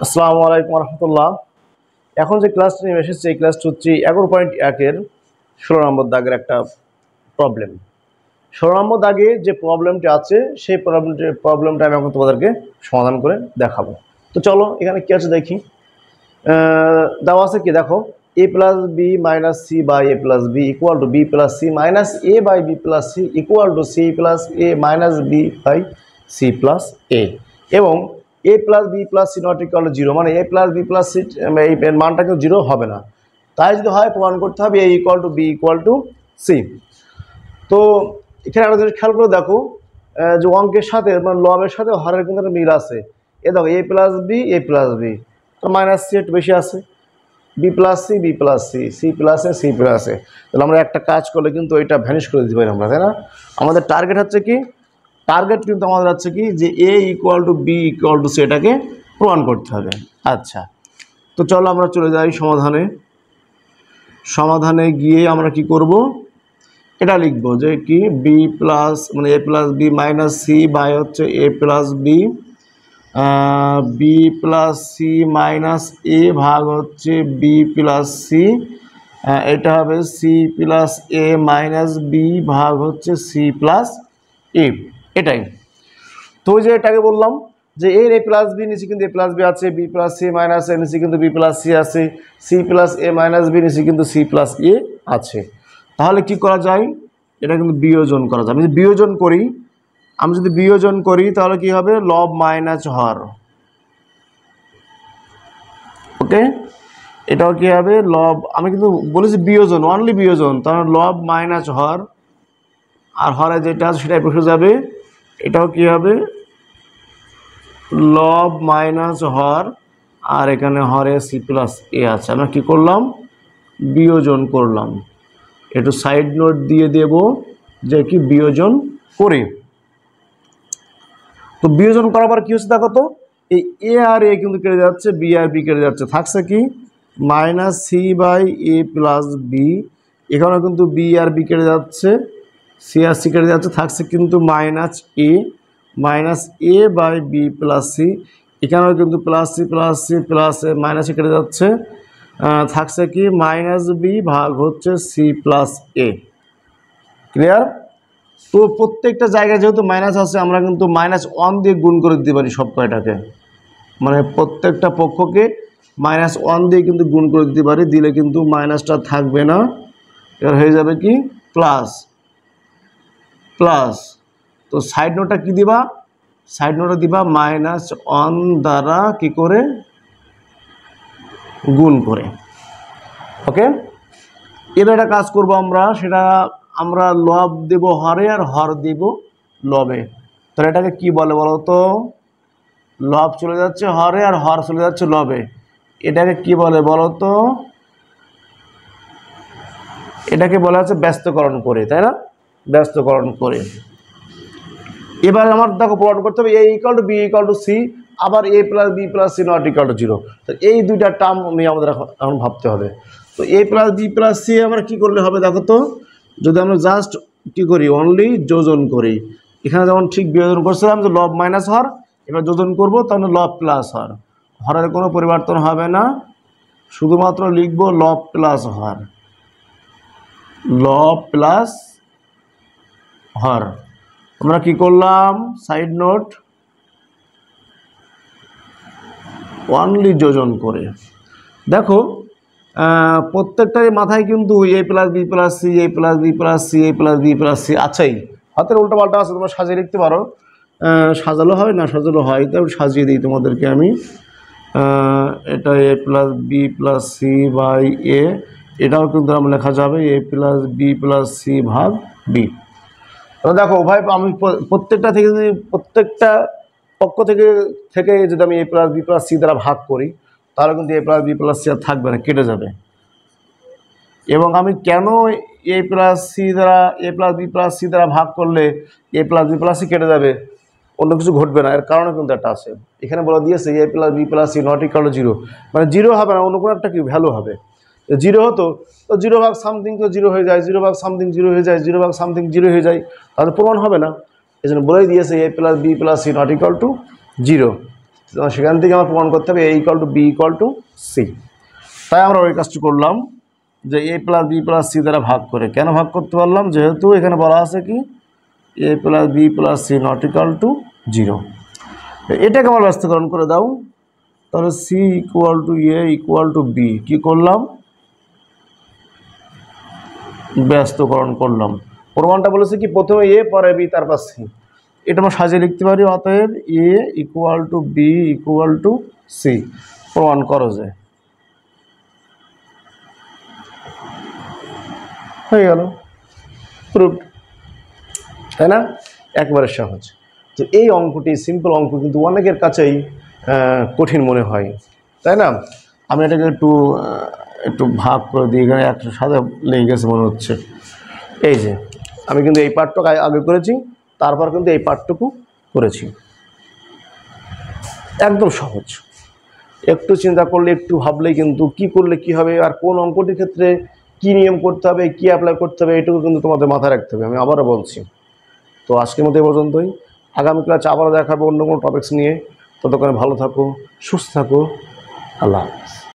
আসসালামু আলাইকুম রহমতুল্লাহ। এখন যে ক্লাসটি নিয়ে এসেছে এই ক্লাসটি হচ্ছে 11.1-এর 16 নম্বর দাগের একটা প্রবলেম। 16 নম্বর দাগে যে প্রবলেমটি আছে সেই প্রবলেমটা আমি এখন তোমাদেরকে সমাধান করে দেখাবো। তো চলো এখানে কি আছে দেখি। দেওয়া আছে কি দেখো, a plus B minus C by A plus B equal to B plus C minus A by B plus C equal to C plus A minus B by C plus A, এবং A plus B plus C not equal to zero, মানে A plus B plus C এই মানটা কিন্তু zero হবে না। তাই যদি হয় প্রমাণ করতে হবে A equal to B equal to C. তো এখানে একটা জিনিস খেয়াল করে দেখো, যে অঙ্কের সাথে মানে লবের সাথে হরের কিন্তু একটা মিল আছে। এ দেখো A plus B minus C একটু বেশি আছে, B plus C C plus C plus A. তাহলে আমরা একটা কাজ করলে কিন্তু এটা ভ্যানিশ করে দিতে পারি আমরা, তাই না? আমাদের টার্গেট হচ্ছে কি, টার্গেট কিন্তু আমাদের হচ্ছে কি যে A equal to B equal to C, এটাকে প্রমাণ করতে হবে। আচ্ছা, তো চলো আমরা চলে যাই সমাধানে। সমাধানে গিয়ে আমরা কি করব, এটা লিখবো যে কি বি প্লাস মানে A plus B minus C by হচ্ছে A plus B, B plus C minus A ভাগ হচ্ছে বি প্লাস সি, এটা হবে সি প্লাস এ মাইনাস বি ভাগ হচ্ছে সি প্লাস এ। এটাই তো ওই যে এটাকে বললাম যে এর এ প্লাস বি নিচে কিন্তু এ প্লাস বি আছে, বি প্লাস সি মাইনাস এ নিচে কিন্তু বি প্লাস সি আছে, সি প্লাস এ মাইনাস বি নিচে কিন্তু সি প্লাস এ আছে। তাহলে কি করা যায়, এটা কিন্তু বিয়োজন করা যায়। আমি যদি বিয়োজন করি তাহলে কি হবে, লব মাইনাস হর। ওকে, এটাও কি হবে লব, আমি কিন্তু বলেছি বিয়োজন, অনলি বিয়োজন, তাহলে লব মাইনাস হর, আর হরে যেটা আছে সেটাই বসে যাবে। এটাও কি হবে লব মাইনাস হর, আর এখানে হরে সি প্লাস এ আছে। আমরা কি করলাম, বিয়োজন করলাম। একটু সাইড নোট দিয়ে দেব যে কি বিয়োজন করে। তো বিয়োজন করার পর কি হচ্ছে দেখো তো, এই এ আর এ কিন্তু কেটে যাচ্ছে, বি আর বি কেটে যাচ্ছে, থাকছে কি minus C by A plus b. এখানেও কিন্তু বি আর বি কেটে যাচ্ছে, সি আর সি কেটে যাচ্ছে, থাকছে কিন্তু minus A by B plus c. এখানেও কিন্তু plus C plus A minus a কেটে যাচ্ছে, থাকছে কি মাইনাস বি ভাগ হচ্ছে সি প্লাস এ। ক্লিয়ার? তো প্রত্যেকটা জায়গায় যেহেতু মাইনাস আছে আমরা কিন্তু -1 দিয়ে গুণ করে দিতে পারি সব কয়টাকে, মানে প্রত্যেকটা পক্ষকে -1 দিয়ে কিন্তু গুণ করে দিতে পারি, দিলে কিন্তু মাইনাসটা থাকবে না, এবার হয়ে যাবে কি প্লাস। তো সাইড নোটটা কি দিবা, সাইড নোটটা দিবা -1 দ্বারা কি করে গুণ করে। ওকে, এবার একটা কাজ করব আমরা, সেটা আমরা লব দেব হরে আর হর দেব লবে। তাহলে এটাকে কি বলে বলো তো, লব চলে যাচ্ছে হরে আর হর চলে যাচ্ছে লবে, এটাকে কি বলে বলো তো, এটাকে বলা হচ্ছে ব্যস্তকরণ করে, তাই না? ব্যস্তকরণ করে। এবার আমার দেখো প্রমাণ করতে হবে A equal to B equal to C, আবার A plus B plus C not equal to zero. তো এই দুইটা টার্ম নিয়ে আমাদের এখন ভাবতে হবে। তো এ প্লাস বি প্লাস সি আমরা কী করলে হবে দেখো তো, যদি আমরা জাস্ট কী করি অনলি যোজন করি, এখানে যেমন ঠিক বিয়োজন করছিলাম যে লব মাইনাস হর, এবার যোজন করবো তাহলে লব প্লাস হর, হরের কোনো পরিবর্তন হবে না, শুধুমাত্র লিখবো লব প্লাস হর, লব প্লাস হর। আমরা কি করলাম, সাইড নোট অনলি যোজন করে। দেখো প্রত্যেকটার মাথায় কিন্তু এ প্লাস বি প্লাস সি, এ প্লাস বি প্লাস সি, এ প্লাস বি প্লাস সি আছেই, হাতের উল্টা পাল্টা আছে, তোমরা সাজিয়ে লিখতে পারো, সাজালো হয় না সাজালো হয়, তাই সাজিয়ে দিই তোমাদেরকে আমি। এটা A plus B plus C by A, এটাও কিন্তু আমরা লেখা যাবে A plus B plus C ভাগ বি। দেখো ভাই, আমি প্রত্যেকটা থেকে যদি প্রত্যেকটা পক্ষ থেকে যদি আমি এ প্লাস বি প্লাস সি দ্বারা ভাগ করি, তাহলে কিন্তু এ প্লাস বি প্লাস সি আর থাকবে না, কেটে যাবে। এবং আমি কেন এ প্লাস বি প্লাস সি দ্বারা ভাগ করলে এ প্লাস বি প্লাস সি কেটে যাবে, অন্য কিছু ঘটবে না, এর কারণে কিন্তু একটা আছে। এখানে বলা দিয়েছে A plus B plus C not equal to zero, মানে জিরো হবে না, অন্য কোনো একটা কি ভ্যালু হবে। জিরো হতো তো জিরো ভাগ সামথিং তো জিরো হয়ে যায়, জিরো ভাগ সামথিং জিরো হয়ে যায়, জিরো ভাগ সামথিং জিরো হয়ে যায়, তাহলে প্রমাণ হবে না। এই জন্য বলেই দিয়েছে A plus B plus C not equal to zero. সেখান থেকে আমার প্রমাণ করতে হবে a equal to B equal to C. তাই আমরা ওই কাজটি করলাম যে a plus B plus C দ্বারা ভাগ করে। কেন ভাগ করতে পারলাম? যেহেতু এখানে বলা আছে কি a plus B plus C not equal to 0। এটাকে আমার ব্যস্তকরণ করে দাও, তাহলে C equal to A equal to B. কী করলাম? ব্যস্তকরণ করলাম। প্রমাণটা বলেছে কি প্রথমে এ পরে বি তারপর সি। এটা আমরা সাজিয়ে লিখতে পারি, অতএব A equal to B equal to C. প্রমাণ করো যে হয়ে গেল, প্রুভড, তাই না? একবারে সহজ। তো এই অঙ্কটি সিম্পল অঙ্ক, কিন্তু অনেকের কাছেই কঠিন মনে হয়, তাই না? আমি এটাকে একটু ভাগ করে দিই, এখানে একটা সাথে লেগে গেছে মনে হচ্ছে। এই যে আমি কিন্তু এই পার্টটুকু আগে করেছি, তারপর কিন্তু এই পার্টটুকু করেছি। একদম সহজ, একটু চিন্তা করলে একটু ভাবলেই কিন্তু কি করলে কি হবে আর কোন অঙ্কটির ক্ষেত্রে কি নিয়ম করতে হবে, কি অ্যাপ্লাই করতে হবে, এটুকু কিন্তু তোমাদের মাথায় রাখতে হবে। আমি আবারও বলছি। তো আজকের মতো এই পর্যন্তই। আগামী ক্লাসে আবারও দেখাবো অন্য কোনো টপিকস নিয়ে। ততক্ষণে ভালো থাকো, সুস্থ থাকো। আল্লাহ হাফেজ।